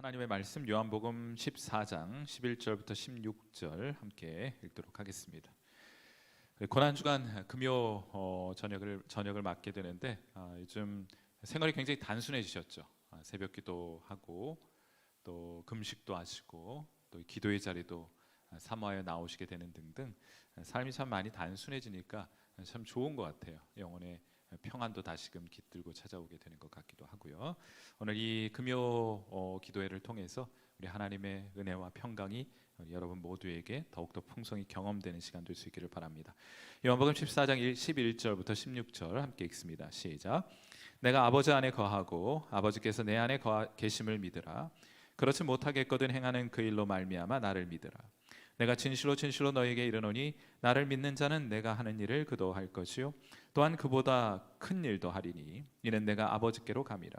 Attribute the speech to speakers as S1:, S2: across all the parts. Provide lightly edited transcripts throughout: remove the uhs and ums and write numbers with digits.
S1: 하나님의 말씀 요한복음 14장 11절부터 16절 함께 읽도록 하겠습니다. 고난주간 금요 저녁을 맞게 되는데 요즘 생활이 굉장히 단순해지셨죠. 새벽 기도하고 또 금식도 하시고 또 기도의 자리도 사모하여 나오시게 되는 등등 삶이 참 많이 단순해지니까 참 좋은 것 같아요. 영혼의 평안도 다시금 깃들고 찾아오게 되는 것 같기도 하고요. 오늘 이 금요 기도회를 통해서 우리 하나님의 은혜와 평강이 여러분 모두에게 더욱더 풍성히 경험되는 시간 될 수 있기를 바랍니다. 요한복음 14장 11절부터 16절 함께 읽습니다. 시작. 내가 아버지 안에 거하고 아버지께서 내 안에 계심을 믿으라. 그렇지 못하겠거든 행하는 그 일로 말미암아 나를 믿으라. 내가 진실로 진실로 너에게 이르노니 나를 믿는 자는 내가 하는 일을 그도 할 것이요 또한 그보다 큰 일도 하리니 이는 내가 아버지께로 감이라.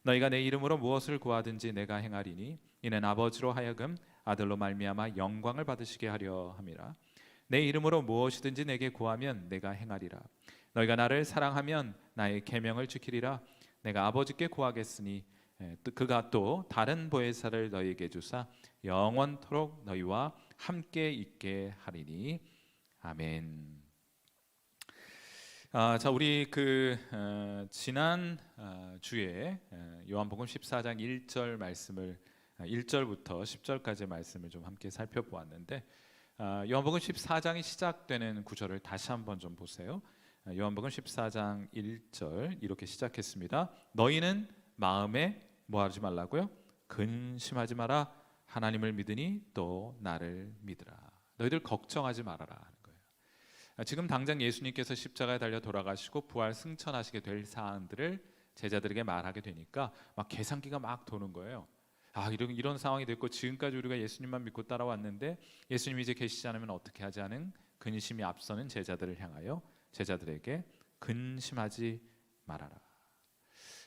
S1: 너희가 내 이름으로 무엇을 구하든지 내가 행하리니 이는 아버지로 하여금 아들로 말미암아 영광을 받으시게 하려 함이라. 내 이름으로 무엇이든지 내게 구하면 내가 행하리라. 너희가 나를 사랑하면 나의 계명을 지키리라. 내가 아버지께 구하겠으니 그가 또 다른 보혜사를 너희에게 주사 영원토록 너희와 함께 있게 하리니. 아멘. 자, 우리 지난 주에 요한복음 14장 1절 말씀을 1절부터 10절까지 말씀을 좀 함께 살펴보았는데 요한복음 14장이 시작되는 구절을 다시 한번 좀 보세요. 요한복음 14장 1절 이렇게 시작했습니다. 너희는 마음에 뭐하지 말라고요? 근심하지 마라. 하나님을 믿으니 또 나를 믿으라. 너희들 걱정하지 말아라 하는 거예요. 지금 당장 예수님께서 십자가에 달려 돌아가시고 부활 승천하시게 될 사안들을 제자들에게 말하게 되니까 막 계산기가 막 도는 거예요. 이런 상황이 됐고 지금까지 우리가 예수님만 믿고 따라왔는데 예수님이 이제 계시지 않으면 어떻게 하지 하는 근심이 앞서는 제자들을 향하여 제자들에게 근심하지 말아라.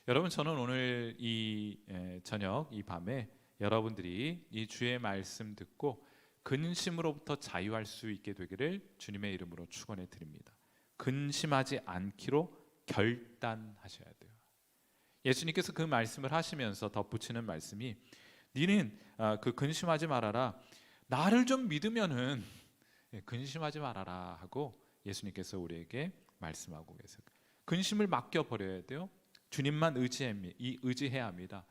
S1: 여러분, 저는 오늘 이 저녁 이 밤에 여러분들이 이 주의 말씀 듣고 근심으로부터 자유할 수 있게 되기를 주님의 이름으로 축원해 드립니다. 근심하지 않기로 결단하셔야 돼요. 예수님께서 그 말씀을 하시면서 덧붙이는 말씀이 니는 근심하지 말아라. 나를 좀 믿으면은 근심하지 말아라 하고 예수님께서 우리에게 말씀하고 계세요. 근심을 맡겨버려야 돼요. 주님만 의지해야 합니다.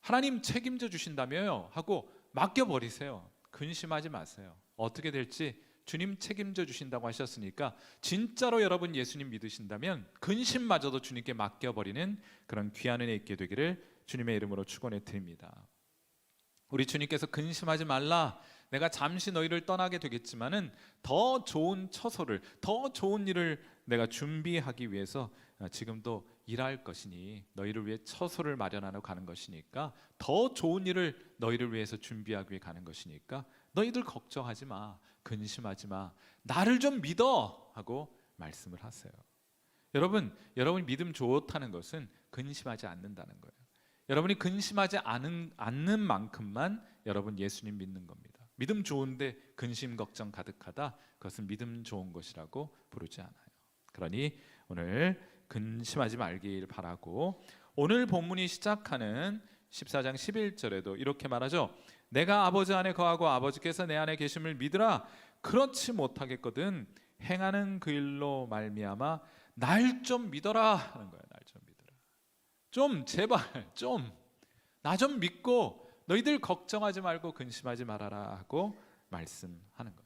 S1: 하나님 책임져 주신다며요 하고 맡겨버리세요. 근심하지 마세요. 어떻게 될지 주님 책임져 주신다고 하셨으니까 진짜로 여러분 예수님 믿으신다면 근심마저도 주님께 맡겨버리는 그런 귀한 은혜 있게 되기를 주님의 이름으로 축원해 드립니다. 우리 주님께서 근심하지 말라. 내가 잠시 너희를 떠나게 되겠지만은 더 좋은 처소를, 더 좋은 일을 내가 준비하기 위해서 지금도 일할 것이니 너희를 위해 처소를 마련하러 가는 것이니까 더 좋은 일을 너희를 위해서 준비하기 위해 가는 것이니까 너희들 걱정하지 마, 근심하지 마, 나를 좀 믿어 하고 말씀을 하세요. 여러분이 믿음 좋다는 것은 근심하지 않는다는 거예요. 여러분이 근심하지 않는 만큼만 여러분 예수님 믿는 겁니다. 믿음 좋은데 근심 걱정 가득하다, 그것은 믿음 좋은 것이라고 부르지 않아요. 그러니 오늘 근심하지 말길 바라고, 오늘 본문이 시작하는 14장 11절에도 이렇게 말하죠. 내가 아버지 안에 거하고 아버지께서 내 안에 계심을 믿으라. 그렇지 못하겠거든 행하는 그 일로 말미암아 날 좀 믿어라 하는 거예요. 날 좀 믿어라. 좀 제발 좀 나 좀 믿고 너희들 걱정하지 말고 근심하지 말아라 하고 말씀하는 거예요.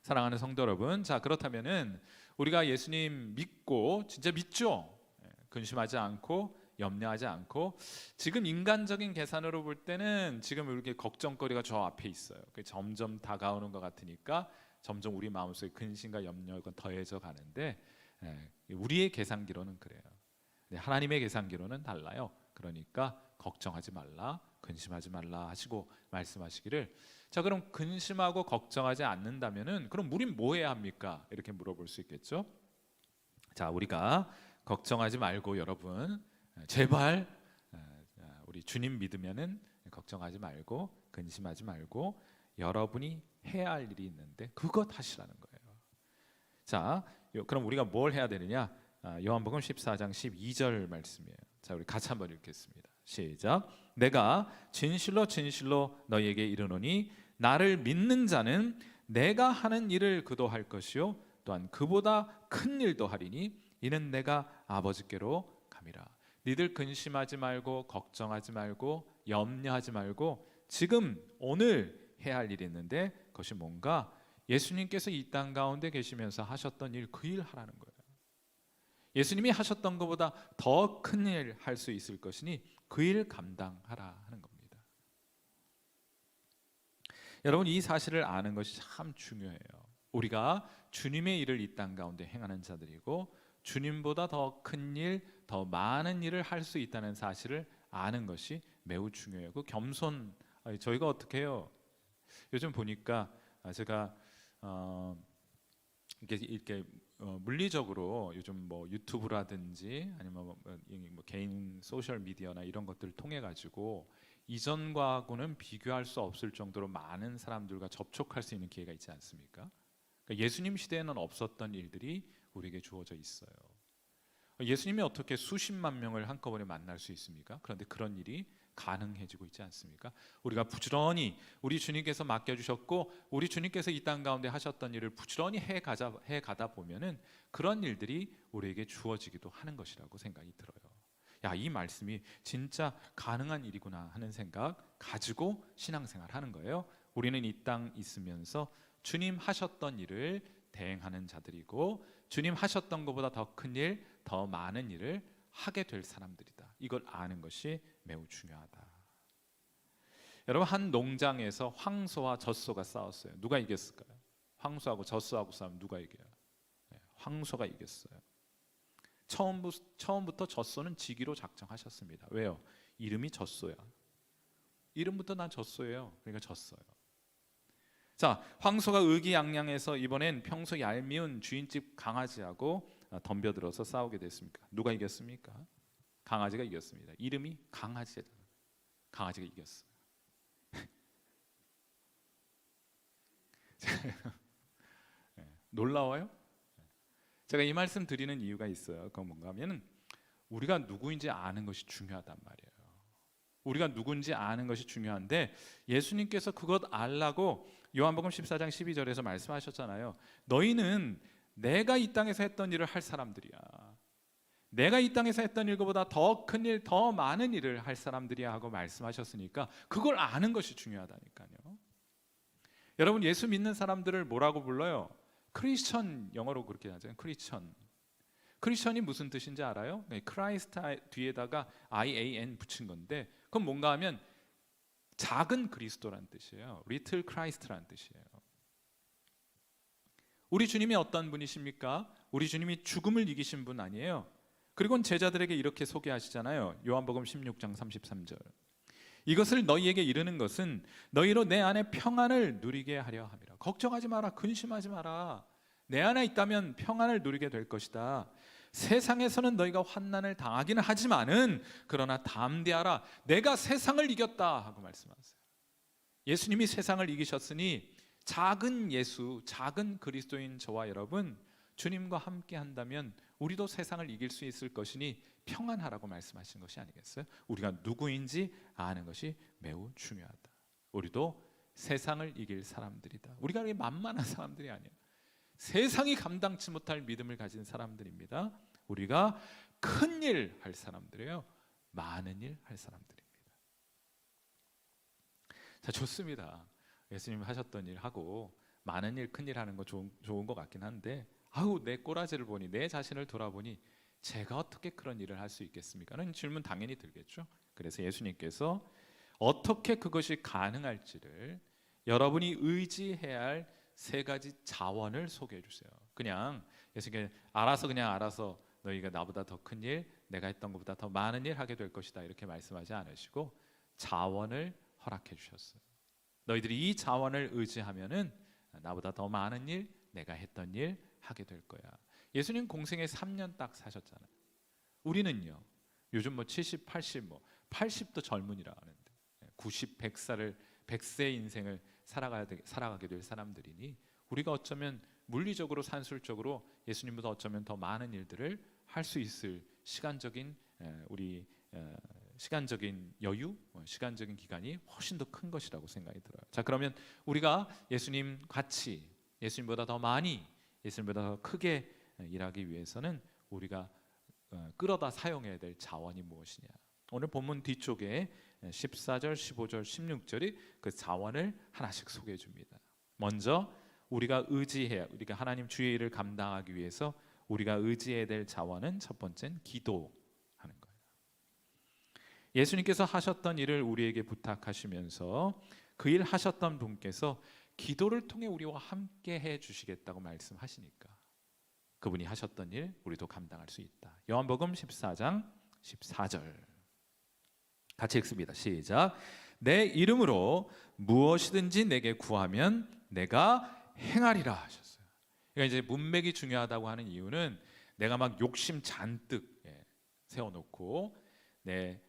S1: 사랑하는 성도 여러분, 자, 그렇다면은 우리가 예수님 믿고 진짜 믿죠? 근심하지 않고 염려하지 않고, 지금 인간적인 계산으로 볼 때는 지금 이렇게 걱정거리가 저 앞에 있어요. 점점 다가오는 것 같으니까 점점 우리 마음속에 근심과 염려가 더해져 가는데 우리의 계산기로는 그래요. 하나님의 계산기로는 달라요. 그러니까 걱정하지 말라, 근심하지 말라 하시고 말씀하시기를. 자, 그럼 근심하고 걱정하지 않는다면은 그럼 우린 뭐 해야 합니까? 이렇게 물어볼 수 있겠죠. 자, 우리가 걱정하지 말고 여러분 제발 우리 주님 믿으면은 걱정하지 말고 근심하지 말고 여러분이 해야 할 일이 있는데 그것 하시라는 거예요. 자, 그럼 우리가 뭘 해야 되느냐? 요한복음 14장 12절 말씀이에요. 자, 우리 같이 한번 읽겠습니다. 시작. 내가 진실로 진실로 너희에게 이르노니 나를 믿는 자는 내가 하는 일을 그도 할 것이요 또한 그보다 큰 일도 하리니 이는 내가 아버지께로 감이라. 니들 근심하지 말고 걱정하지 말고 염려하지 말고 지금 오늘 해야 할 일이 있는데 그것이 뭔가? 예수님께서 이 땅 가운데 계시면서 하셨던 일, 그 일 하라는 거예요. 예수님이 하셨던 것보다 더 큰 일 할 수 있을 것이니 그 일 감당하라 하는 겁니다. 여러분, 이 사실을 아는 것이 참 중요해요. 우리가 주님의 일을 이 땅 가운데 행하는 자들이고 주님보다 더 큰 일, 더 많은 일을 할 수 있다는 사실을 아는 것이 매우 중요해요. 그 겸손, 저희가 어떻게 해요? 요즘 보니까 제가 이렇게 물리적으로 요즘 뭐 유튜브라든지 아니면 뭐 개인 소셜 미디어나 이런 것들을 통해 가지고 이전과는 비교할 수 없을 정도로 많은 사람들과 접촉할 수 있는 기회가 있지 않습니까? 그러니까 예수님 시대에는 없었던 일들이 우리에게 주어져 있어요. 예수님이 어떻게 수십만 명을 한꺼번에 만날 수 있습니까? 그런데 그런 일이 가능해지고 있지 않습니까? 우리가 부지런히 우리 주님께서 맡겨주셨고 우리 주님께서 이 땅 가운데 하셨던 일을 부지런히 해가다 보면은 그런 일들이 우리에게 주어지기도 하는 것이라고 생각이 들어요. 야, 이 말씀이 진짜 가능한 일이구나 하는 생각 가지고 신앙생활 하는 거예요. 우리는 이 땅 있으면서 주님 하셨던 일을 대행하는 자들이고 주님 하셨던 것보다 더 큰 일, 더 많은 일을 하게 될 사람들이다. 이걸 아는 것이 매우 중요하다. 여러분, 한 농장에서 황소와 젖소가 싸웠어요. 누가 이겼을까요? 황소하고 젖소하고 싸우면 누가 이겨요? 황소가 이겼어요. 처음부터 젖소는 지기로 작정하셨습니다. 왜요? 이름이 젖소야. 이름부터 난 젖소예요. 그러니까 졌어요. 자, 황소가 의기양양해서 이번엔 평소 얄미운 주인집 강아지하고 덤벼들어서 싸우게 됐습니까? 누가 이겼습니까? 강아지가 이겼습니다. 이름이 강아지잖아요. 강아지가 이겼어요. 놀라워요? 제가 이 말씀 드리는 이유가 있어요. 그건 뭔가 하면 우리가 누구인지 아는 것이 중요하단 말이에요. 우리가 누군지 아는 것이 중요한데 예수님께서 그것 알라고 요한복음 14장 12절에서 말씀하셨잖아요. 너희는 내가 이 땅에서 했던 일을 할 사람들이야. 내가 이 땅에서 했던 일보다 더 큰 일, 더 많은 일을 할 사람들이야 하고 말씀하셨으니까 그걸 아는 것이 중요하다니까요. 여러분, 예수 믿는 사람들을 뭐라고 불러요? 크리스천, 영어로 그렇게 하잖아요. 크리스천. 크리스천이 무슨 뜻인지 알아요? 네, 크라이스트 뒤에다가 IAN 붙인 건데 그건 뭔가 하면 작은 그리스도란 뜻이에요. 리틀 크라이스트란 뜻이에요. 우리 주님이 어떤 분이십니까? 우리 주님이 죽음을 이기신 분 아니에요? 그리고 제자들에게 이렇게 소개하시잖아요. 요한복음 16장 33절. 이것을 너희에게 이르는 것은 너희로 내 안에 평안을 누리게 하려 함이라. 걱정하지 마라. 근심하지 마라. 내 안에 있다면 평안을 누리게 될 것이다. 세상에서는 너희가 환난을 당하기는 하지만은 그러나 담대하라. 내가 세상을 이겼다 하고 말씀하세요. 예수님이 세상을 이기셨으니 작은 예수, 작은 그리스도인 저와 여러분 주님과 함께 한다면 우리도 세상을 이길 수 있을 것이니 평안하라고 말씀하신 것이 아니겠어요? 우리가 누구인지 아는 것이 매우 중요하다. 우리도 세상을 이길 사람들이다. 우리가 그렇게 만만한 사람들이 아니에요. 세상이 감당치 못할 믿음을 가진 사람들입니다. 우리가 큰 일 할 사람들이에요. 많은 일 할 사람들입니다. 자, 좋습니다. 예수님 하셨던 일 하고 많은 일, 큰 일 하는 거 좋은 것 같긴 한데 아우, 내 꼬라지를 보니, 내 자신을 돌아보니 제가 어떻게 그런 일을 할 수 있겠습니까? 라는 질문 당연히 들겠죠. 그래서 예수님께서 어떻게 그것이 가능할지를 여러분이 의지해야 할 세 가지 자원을 소개해 주세요. 그냥 예수님께 알아서 너희가 나보다 더 큰 일, 내가 했던 것보다 더 많은 일 하게 될 것이다 이렇게 말씀하지 않으시고 자원을 허락해 주셨어요. 너희들이 이 자원을 의지하면은 나보다 더 많은 일, 내가 했던 일 하게 될 거야. 예수님 공생에 3년 딱 사셨잖아요. 우리는요. 요즘 뭐 70, 80, 80도 젊은이라 하는데 90, 100세 인생을 살아가게 될 사람들이니 우리가 어쩌면 물리적으로 산술적으로 예수님보다 어쩌면 더 많은 일들을 할 수 있을 시간적인 우리 시간적인 여유, 시간적인 기간이 훨씬 더 큰 것이라고 생각이 들어요. 자, 그러면 우리가 예수님 같이, 예수님보다 더 많이, 예수님보다 더 크게 일하기 위해서는 우리가 끌어다 사용해야 될 자원이 무엇이냐? 오늘 본문 뒤쪽에 14절, 15절, 16절이 그 자원을 하나씩 소개해 줍니다. 먼저 우리가 우리가 하나님 주의 일을 감당하기 위해서 우리가 의지해야 될 자원은 첫 번째는 기도하는 거예요. 예수님께서 하셨던 일을 우리에게 부탁하시면서 그 일 하셨던 분께서 기도를 통해 우리와 함께 해 주시겠다고 말씀하시니까 그분이 하셨던 일 우리도 감당할 수 있다. 요한복음 14장 14절 같이 읽습니다. 시작. 내 이름으로 무엇이든지 내게 구하면 내가 행하리라 하셨어요. 그러니까 이제 문맥이 중요하다고 하는 이유는 내가 막 욕심 잔뜩 세워놓고 내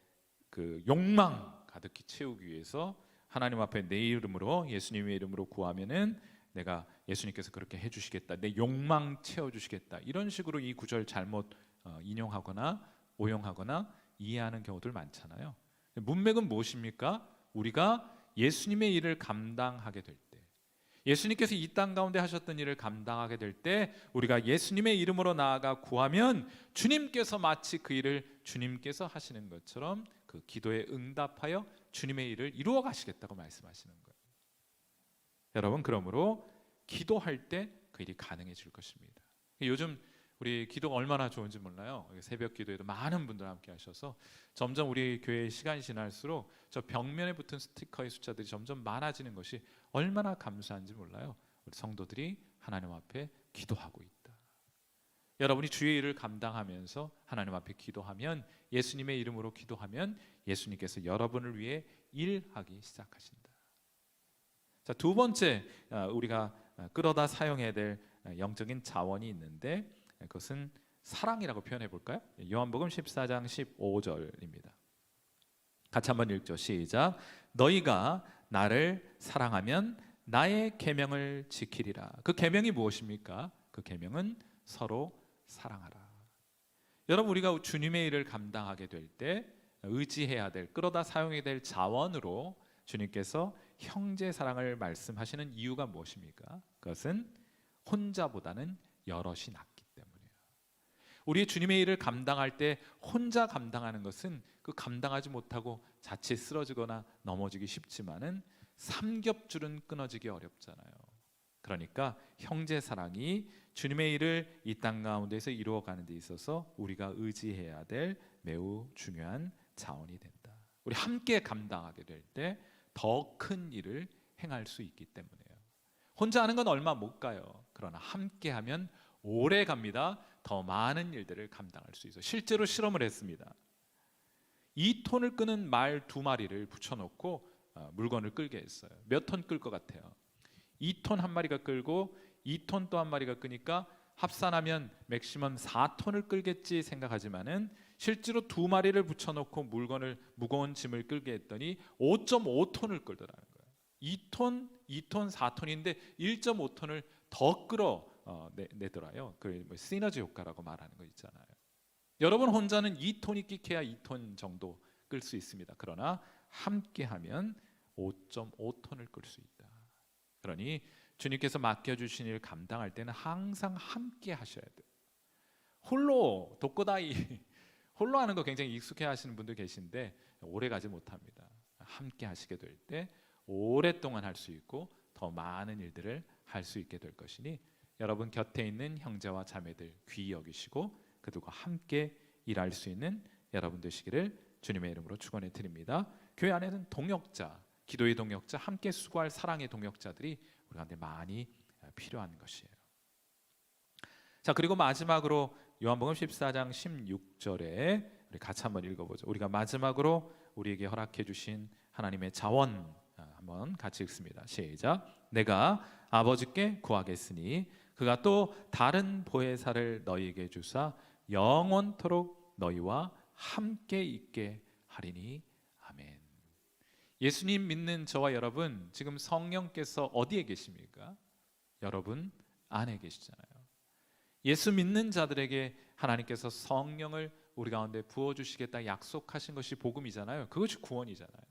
S1: 그 욕망 가득히 채우기 위해서 하나님 앞에 내 이름으로, 예수님의 이름으로 구하면은 내가, 예수님께서 그렇게 해주시겠다, 내 욕망 채워주시겠다, 이런 식으로 이 구절 잘못 인용하거나 오용하거나 이해하는 경우들 많잖아요. 문맥은 무엇입니까? 우리가 예수님의 일을 감당하게 될 때, 예수님께서 이 땅 가운데 하셨던 일을 감당하게 될 때 우리가 예수님의 이름으로 나아가 구하면 주님께서 마치 그 일을 주님께서 하시는 것처럼 그 기도에 응답하여 주님의 일을 이루어 가시겠다고 말씀하시는 거예요. 여러분, 그러므로 기도할 때 그 일이 가능해질 것입니다. 요즘 우리 기도가 얼마나 좋은지 몰라요. 새벽 기도에도 많은 분들 함께 하셔서 점점 우리 교회 시간이 지날수록 저 벽면에 붙은 스티커의 숫자들이 점점 많아지는 것이 얼마나 감사한지 몰라요. 우리 성도들이 하나님 앞에 기도하고 있다. 여러분이 주의 일을 감당하면서 하나님 앞에 기도하면, 예수님의 이름으로 기도하면 예수님께서 여러분을 위해 일하기 시작하신다. 자, 두 번째 우리가 끌어다 사용해야 될 영적인 자원이 있는데 그것은 사랑이라고 표현해 볼까요? 요한복음 14장 15절입니다. 같이 한번 읽죠. 시작. 너희가 나를 사랑하면 나의 계명을 지키리라. 그 계명이 무엇입니까? 그 계명은 서로 사랑하라. 여러분, 우리가 주님의 일을 감당하게 될 때 의지해야 될, 끌어다 사용해야 될 자원으로 주님께서 형제 사랑을 말씀하시는 이유가 무엇입니까? 그것은 혼자보다는 여럿이 낫기 때문이에요. 우리 주님의 일을 감당할 때 혼자 감당하는 것은 그 감당하지 못하고 자칫 쓰러지거나 넘어지기 쉽지만은 삼겹줄은 끊어지기 어렵잖아요. 그러니까 형제 사랑이 주님의 일을 이 땅 가운데서 이루어가는 데 있어서 우리가 의지해야 될 매우 중요한 자원이 된다. 우리 함께 감당하게 될 때 더 큰 일을 행할 수 있기 때문이에요. 혼자 하는 건 얼마 못 가요. 그러나 함께 하면 오래 갑니다. 더 많은 일들을 감당할 수 있어요. 실제로 실험을 했습니다. 2톤을 끄는 말 2마리를 붙여놓고 물건을 끌게 했어요. 몇 톤 끌 것 같아요? 2톤 한 마리가 끌고 2톤 또 한 마리가 끄니까 합산하면 맥시멈 4톤을 끌겠지 생각하지만은 실제로 2마리를 붙여놓고 물건을, 무거운 짐을 끌게 했더니 5.5톤을 끌더라는 거예요. 2톤, 4톤인데 1.5톤을 더 끌어내더라요. 그 시너지 효과라고 말하는 거 있잖아요. 여러분, 혼자는 2톤이 끼켜야 2톤 정도 끌 수 있습니다. 그러나 함께하면 5.5톤을 끌 수 있다. 그러니 주님께서 맡겨주신 일을 감당할 때는 항상 함께 하셔야 돼요. 홀로 독고다이 홀로 하는 거 굉장히 익숙해 하시는 분들 계신데 오래 가지 못합니다. 함께 하시게 될 때 오랫동안 할 수 있고 더 많은 일들을 할 수 있게 될 것이니 여러분 곁에 있는 형제와 자매들 귀히 여기시고 그들과 함께 일할 수 있는 여러분 되시기를 주님의 이름으로 축원해 드립니다. 교회 안에는 동역자, 기도의 동역자, 함께 수고할 사랑의 동역자들이 우리 가운데 많이 필요한 것이에요. 자, 그리고 마지막으로 요한복음 14장 16절에 우리 같이 한번 읽어보죠. 우리가 마지막으로 우리에게 허락해 주신 하나님의 자원 한번 같이 읽습니다. 시작. 내가 아버지께 구하겠으니 그가 또 다른 보혜사를 너희에게 주사 영원토록 너희와 함께 있게 하리니. 아멘. 예수님 믿는 저와 여러분, 지금 성령께서 어디에 계십니까? 여러분 안에 계시잖아요. 예수 믿는 자들에게 하나님께서 성령을 우리 가운데 부어주시겠다 약속하신 것이 복음이잖아요. 그것이 구원이잖아요.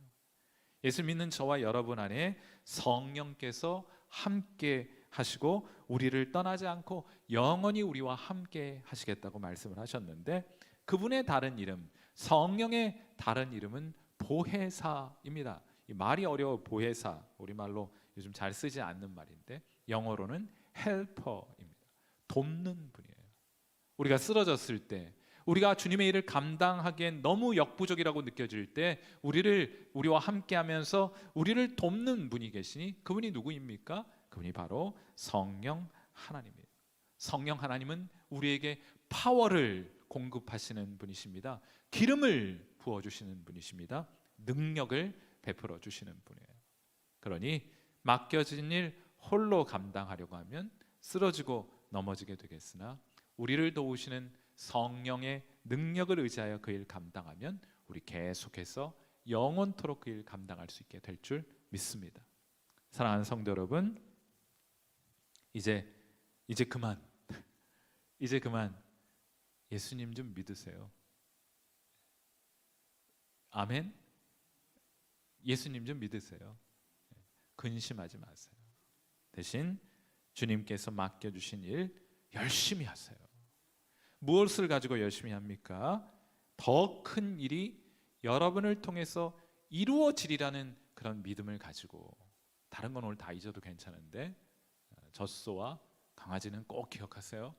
S1: 예수 믿는 저와 여러분 안에 성령께서 함께 하시고 우리를 떠나지 않고 영원히 우리와 함께 하시겠다고 말씀을 하셨는데, 그분의 다른 이름, 성령의 다른 이름은 보혜사입니다. 이 말이 어려워. 보혜사, 우리말로 요즘 잘 쓰지 않는 말인데 영어로는 헬퍼입니다. 돕는 분이에요. 우리가 쓰러졌을 때, 우리가 주님의 일을 감당하기엔 너무 역부족이라고 느껴질 때 우리와 함께하면서 우리를 돕는 분이 계시니 그분이 누구입니까? 그분이 바로 성령 하나님이에요. 성령 하나님은 우리에게 파워를 공급하시는 분이십니다. 기름을 부어주시는 분이십니다. 능력을 베풀어 주시는 분이에요. 그러니 맡겨진 일 홀로 감당하려고 하면 쓰러지고 넘어지게 되겠으나, 우리를 도우시는 성령의 능력을 의지하여 그 일 감당하면 우리 계속해서 영원토록 그 일 감당할 수 있게 될 줄 믿습니다. 사랑하는 성도 여러분, 이제 그만 예수님 좀 믿으세요. 아멘. 예수님 좀 믿으세요. 근심하지 마세요. 대신 주님께서 맡겨주신 일 열심히 하세요. 무엇을 가지고 열심히 합니까? 더 큰 일이 여러분을 통해서 이루어지리라는 그런 믿음을 가지고. 다른 건 오늘 다 잊어도 괜찮은데 젖소와 강아지는 꼭 기억하세요.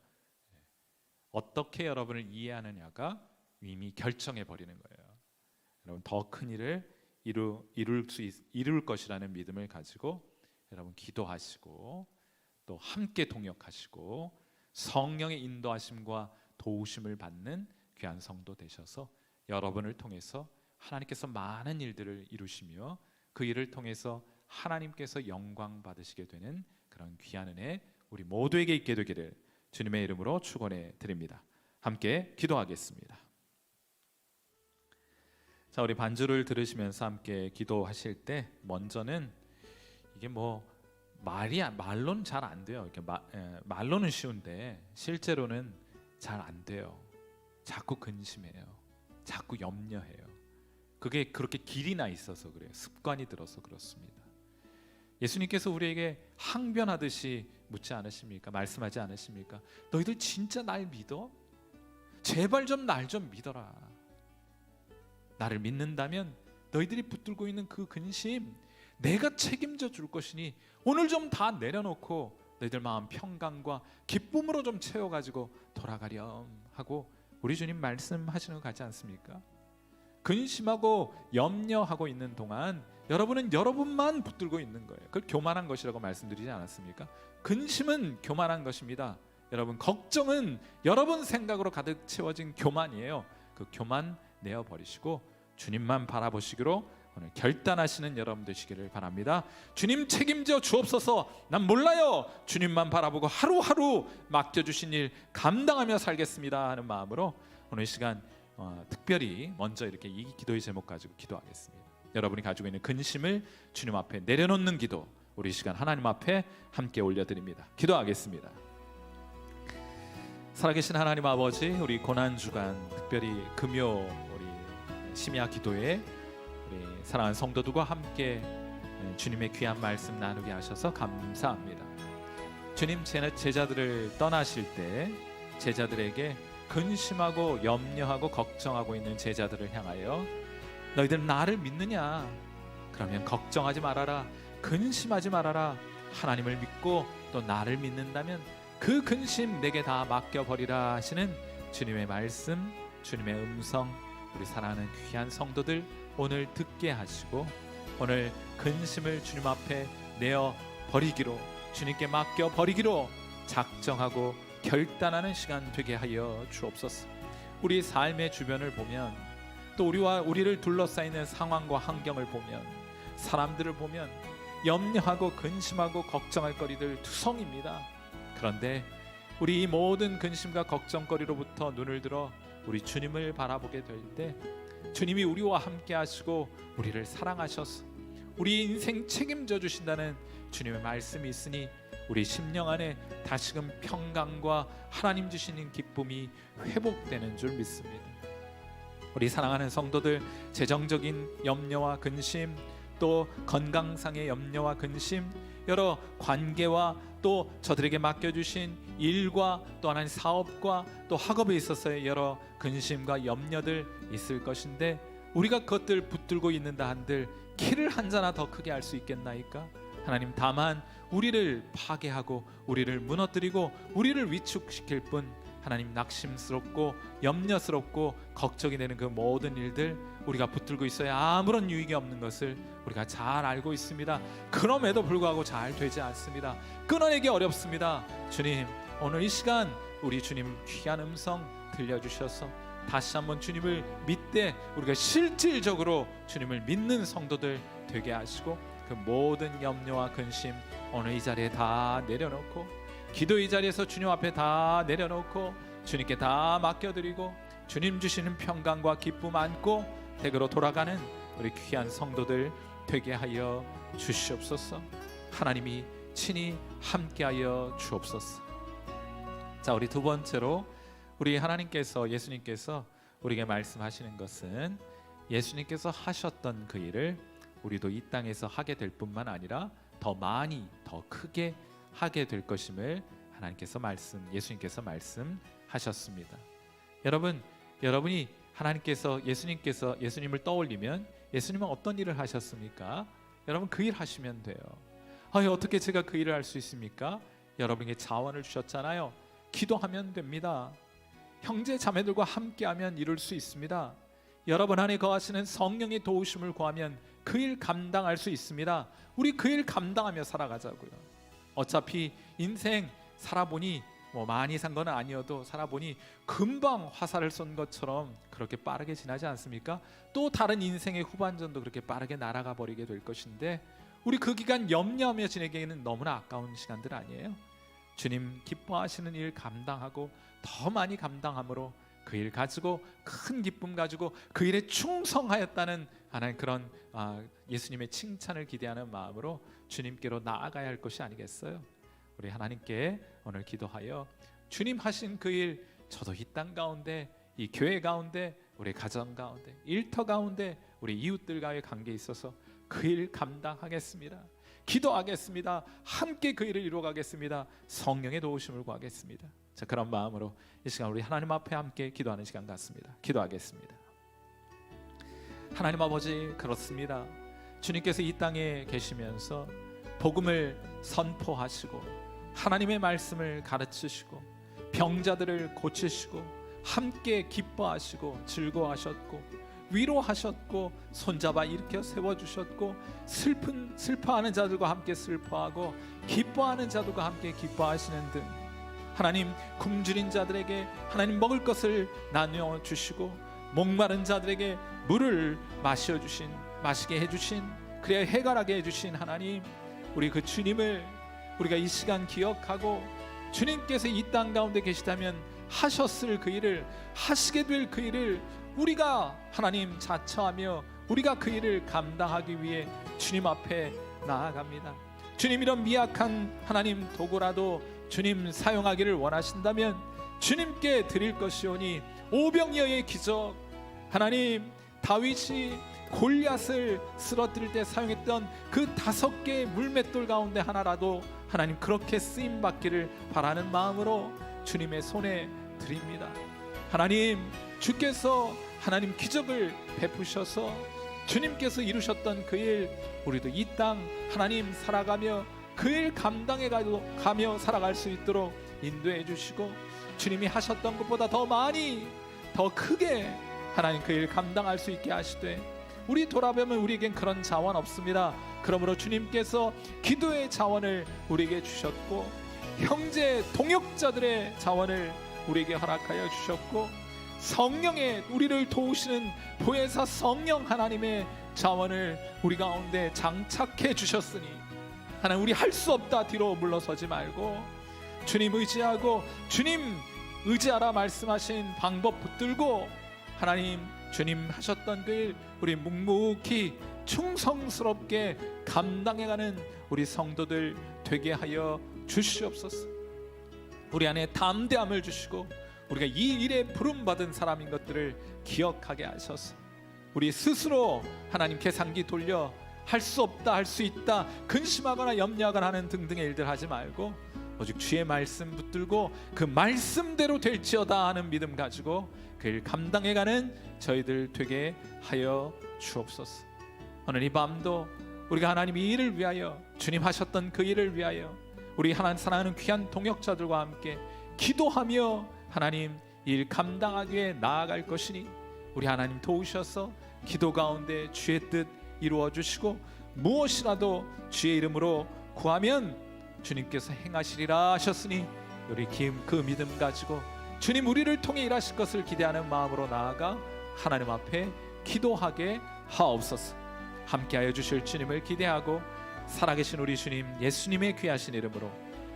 S1: 어떻게 여러분을 이해하느냐가 이미 결정해 버리는 거예요. 여러분, 더 큰 일을 이룰 것이라는 믿음을 가지고 여러분 기도하시고 또 함께 동역하시고 성령의 인도하심과 도우심을 받는 귀한 성도 되셔서 여러분을 통해서 하나님께서 많은 일들을 이루시며 그 일을 통해서 하나님께서 영광 받으시게 되는 그런 귀한 은혜 우리 모두에게 있게 되기를 주님의 이름으로 축원해 드립니다. 함께 기도하겠습니다. 자, 우리 반주를 들으시면서 함께 기도하실 때 먼저는 이게 말로는 잘 안 돼요. 이렇게 말로는 쉬운데 실제로는 잘 안 돼요. 자꾸 근심해요. 자꾸 염려해요. 그게 그렇게 길이 나 있어서 그래요. 습관이 들어서 그렇습니다. 예수님께서 우리에게 항변하듯이 묻지 않으십니까? 말씀하지 않으십니까? 너희들 진짜 날 믿어? 제발 좀 날 좀 믿어라. 나를 믿는다면 너희들이 붙들고 있는 그 근심 내가 책임져 줄 것이니 오늘 좀 다 내려놓고 너희들 마음 평강과 기쁨으로 좀 채워가지고 돌아가렴 하고 우리 주님 말씀하시는 거 같지 않습니까? 근심하고 염려하고 있는 동안 여러분은 여러분만 붙들고 있는 거예요. 그걸 교만한 것이라고 말씀드리지 않았습니까? 근심은 교만한 것입니다. 여러분, 걱정은 여러분 생각으로 가득 채워진 교만이에요. 그 교만 내어버리시고 주님만 바라보시기로 오늘 결단하시는 여러분 되시기를 바랍니다. 주님 책임져 주옵소서. 난 몰라요. 주님만 바라보고 하루하루 맡겨주신 일 감당하며 살겠습니다 하는 마음으로 오늘 시간 특별히 먼저 이렇게 이 기도의 제목 가지고 기도하겠습니다. 여러분이 가지고 있는 근심을 주님 앞에 내려놓는 기도, 우리 시간 하나님 앞에 함께 올려드립니다. 기도하겠습니다. 살아계신 하나님 아버지, 우리 고난주간 특별히 금요 우리 심야 기도에 우리 사랑하는 성도들과 함께 주님의 귀한 말씀 나누게 하셔서 감사합니다. 주님, 제자들을 떠나실 때 제자들에게 근심하고 염려하고 걱정하고 있는 제자들을 향하여 너희들 나를 믿느냐? 그러면 걱정하지 말아라. 근심하지 말아라. 하나님을 믿고 또 나를 믿는다면 그 근심 내게 다 맡겨버리라 하시는 주님의 말씀, 주님의 음성 우리 사랑하는 귀한 성도들 오늘 듣게 하시고 오늘 근심을 주님 앞에 내어버리기로 주님께 맡겨버리기로 작정하고 결단하는 시간 되게 하여 주옵소서. 우리 삶의 주변을 보면 또 우리를 둘러싸이는 상황과 환경을 보면 사람들을 보면 염려하고 근심하고 걱정할 거리들 투성입니다. 그런데 우리 이 모든 근심과 걱정거리로부터 눈을 들어 우리 주님을 바라보게 될 때 주님이 우리와 함께 하시고 우리를 사랑하셔서 우리 인생 책임져 주신다는 주님의 말씀이 있으니 우리 심령 안에 다시금 평강과 하나님 주시는 기쁨이 회복되는 줄 믿습니다. 우리 사랑하는 성도들, 재정적인 염려와 근심, 또 건강상의 염려와 근심, 여러 관계와 또 저들에게 맡겨주신 일과 또 하나님 사업과 또 학업에 있어서의 여러 근심과 염려들 있을 것인데, 우리가 그것들 붙들고 있는다 한들 키를 한자나 더 크게 할 수 있겠나이까? 하나님, 다만 우리를 파괴하고 우리를 무너뜨리고 우리를 위축시킬 뿐, 하나님, 낙심스럽고 염려스럽고 걱정이 되는 그 모든 일들 우리가 붙들고 있어야 아무런 유익이 없는 것을 우리가 잘 알고 있습니다. 그럼에도 불구하고 잘 되지 않습니다. 끊어내기 어렵습니다. 주님, 오늘 이 시간 우리 주님 귀한 음성 들려주셔서 다시 한번 주님을 믿되 우리가 실질적으로 주님을 믿는 성도들 되게 하시고, 그 모든 염려와 근심 오늘 이 자리에 다 내려놓고, 기도 이 자리에서 주님 앞에 다 내려놓고 주님께 다 맡겨드리고 주님 주시는 평강과 기쁨 안고 댁으로 돌아가는 우리 귀한 성도들 되게 하여 주시옵소서. 하나님이 친히 함께하여 주옵소서. 자, 우리 두 번째로 우리 하나님께서, 예수님께서 우리에게 말씀하시는 것은, 예수님께서 하셨던 그 일을 우리도 이 땅에서 하게 될 뿐만 아니라 더 많이 더 크게 하게 될 것임을 하나님께서 예수님께서 말씀하셨습니다. 여러분이 하나님께서 예수님을 떠올리면 예수님은 어떤 일을 하셨습니까? 여러분, 그 일 하시면 돼요. 어떻게 제가 그 일을 할 수 있습니까? 여러분에게 자원을 주셨잖아요. 기도하면 됩니다. 형제 자매들과 함께하면 이룰 수 있습니다. 여러분 안에 거하시는 성령의 도우심을 구하면 그 일 감당할 수 있습니다. 우리 그 일 감당하며 살아가자고요. 어차피 인생 살아보니 많이 산 건 아니어도 살아보니 금방 화살을 쏜 것처럼 그렇게 빠르게 지나지 않습니까? 또 다른 인생의 후반전도 그렇게 빠르게 날아가 버리게 될 것인데, 우리 그 기간 염려하며 지내기에는 너무나 아까운 시간들 아니에요? 주님 기뻐하시는 일 감당하고 더 많이 감당함으로 그 일 가지고 큰 기쁨 가지고 그 일에 충성하였다는 하나님 그런 예수님의 칭찬을 기대하는 마음으로 주님께로 나아가야 할 것이 아니겠어요? 우리 하나님께 오늘 기도하여 주님 하신 그 일, 저도 이 땅 가운데, 이 교회 가운데, 우리 가정 가운데, 일터 가운데, 우리 이웃들과의 관계에 있어서 그 일 감당하겠습니다. 기도하겠습니다. 함께 그 일을 이루어가겠습니다. 성령의 도우심을 구하겠습니다. 자, 그런 마음으로 이 시간 우리 하나님 앞에 함께 기도하는 시간 같습니다. 기도하겠습니다. 하나님 아버지, 그렇습니다. 주님께서 이 땅에 계시면서 복음을 선포하시고 하나님의 말씀을 가르치시고 병자들을 고치시고 함께 기뻐하시고 즐거워하셨고 위로하셨고 손잡아 일으켜 세워주셨고 슬퍼하는 자들과 함께 슬퍼하고 기뻐하는 자들과 함께 기뻐하시는 등 하나님, 굶주린 자들에게 하나님 먹을 것을 나누어 주시고 목마른 자들에게 물을 마시게 해주신, 그래야 해결하게 해주신 하나님, 우리 그 주님을 우리가 이 시간 기억하고 주님께서 이 땅 가운데 계시다면 하셨을 그 일을, 하시게 될 그 일을 우리가 하나님 자처하며 우리가 그 일을 감당하기 위해 주님 앞에 나아갑니다. 주님, 이런 미약한 하나님 도구라도 주님 사용하기를 원하신다면 주님께 드릴 것이오니 오병이어의 기적, 하나님 다윗이 골리앗을 쓰러뜨릴 때 사용했던 그 5개의 물맷돌 가운데 하나라도 하나님 그렇게 쓰임 받기를 바라는 마음으로 주님의 손에 드립니다. 하나님, 주께서 하나님 기적을 베푸셔서 주님께서 이루셨던 그 일, 우리도 이 땅 하나님 살아가며 그 일 감당해 가며 살아갈 수 있도록 인도해 주시고 주님이 하셨던 것보다 더 많이 더 크게 하나님 그 일 감당할 수 있게 하시되, 우리 돌아보면 우리에겐 그런 자원 없습니다. 그러므로 주님께서 기도의 자원을 우리에게 주셨고 형제 동역자들의 자원을 우리에게 허락하여 주셨고 성령의 우리를 도우시는 보혜사 성령 하나님의 자원을 우리 가운데 장착해 주셨으니 하나님, 우리 할 수 없다 뒤로 물러서지 말고 주님 의지하고 주님 의지하라 말씀하신 방법 붙들고 하나님 주님 하셨던 그 일 우리 묵묵히 충성스럽게 감당해가는 우리 성도들 되게 하여 주시옵소서. 우리 안에 담대함을 주시고 우리가 이 일에 부름받은 사람인 것들을 기억하게 하셔서 우리 스스로 하나님께 상기 돌려 할 수 없다, 할 수 있다, 근심하거나 염려하거나 하는 등등의 일들 하지 말고 오직 주의 말씀 붙들고 그 말씀대로 될지어다 하는 믿음 가지고 그 일 감당해가는 저희들 되게 하여 주옵소서. 오늘 이 밤도 우리가 하나님 이 일을 위하여, 주님 하셨던 그 일을 위하여 우리 하나님 사랑하는 귀한 동역자들과 함께 기도하며 하나님 이 일 감당하기 위해 나아갈 것이니 우리 하나님 도우셔서 기도 가운데 주의 뜻 이루어 주시고 무엇이라도 주의 이름으로 구하면 주님께서 행하시리라 하셨으니 우리 그 믿음 가지고 주님 우리를 통해 일하실 것을 기대하는 마음으로 나아가 하나님 앞에 기도하게 하옵소서. 함께하여 주실 주님을 기대하고 살아계신 우리 주님 예수님의 귀하신 이름으로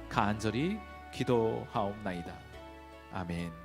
S1: 간절히 기도하옵나이다. 아멘.